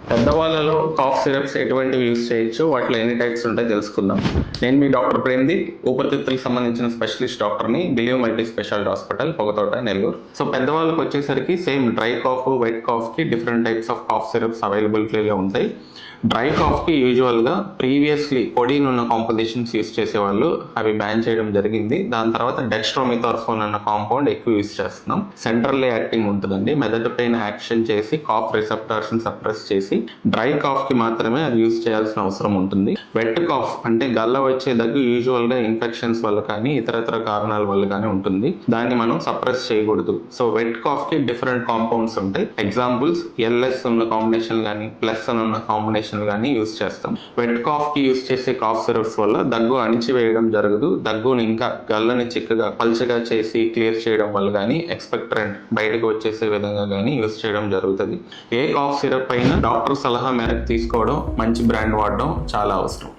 పెద్దవాళ్ళలో cough syrups ఎటువంటివి use చేయొచ్చు, వాటిలో ఎన్ని టైప్స్ ఉంటాయో తెలుసుకుందాం. నేను మీ డాక్టర్ ప్రేమ్ది, ఊపిరితిత్తులకు సంబంధించిన స్పెషలిస్ట్ డాక్టర్ని, believe multi speciality hospital, Pogathota, Nellore. So పెద్దవాళ్ళకి వచ్చేసరికి సేమ్ డ్రై కాఫ్, వెట్ కాఫ్కి different types of cough syrups అవైలబిలిటీలో ఉంటాయి. డ్రై కాఫ్కి యూజువల్గా ప్రీవియస్లీ పొడిన్ ఉన్న కాంపోజిషన్స్ యూస్ చేసేవాళ్ళు, అవి బ్యాన్ చేయడం జరిగింది. దాని తర్వాత డెక్స్ట్రోమిథార్ఫోన్ అన్న కాంపౌండ్ ఎక్కువ యూస్ చేస్తున్నాం. సెంట్రల్లీ యాక్టింగ్ ఉంటుందండి, మెదడు పైన యాక్షన్ చేసి కాఫ్ రిసెప్టార్స్ని సప్రెస్ చేసి డ్రై కాఫ్కి మాత్రమే అది యూస్ చేయాల్సిన అవసరం ఉంటుంది. వెట్ కాఫ్ అంటే గల్ల వచ్చే దగ్గు యూజువల్గా ఇన్ఫెక్షన్స్ వల్ల కానీ ఇతరత్ర కారణాల వల్ల కానీ ఉంటుంది, దాన్ని మనం సప్రెస్ చేయకూడదు. సో వెట్ కాఫ్కి డిఫరెంట్ కాంపౌండ్స్ ఉంటాయి. ఎగ్జాంపుల్స్ ఎల్ఎస్ ఉన్న కాంబినేషన్ కానీ ప్లస్ అని ఉన్న కాంబినేషన్ కానీ యూస్ చేస్తాం. వెట్ కాఫ్ కి యూస్ చేసే కాఫ్ సిరప్స్ వల్ల దగ్గు అణిచివేయడం జరగదు, దగ్గుని ఇంకా గల్లని చిక్కగా పల్చగా చేసి క్లియర్ చేయడం వల్ల కానీ ఎక్స్పెక్టరెంట్ బయటకు వచ్చేసే విధంగా కానీ యూస్ చేయడం జరుగుతుంది. ఏ కాఫ్ సిరప్ అయినా డాక్టర్ సలహా మేరకు తీసుకోవడం, మంచి బ్రాండ్ వాడడం చాలా అవసరం.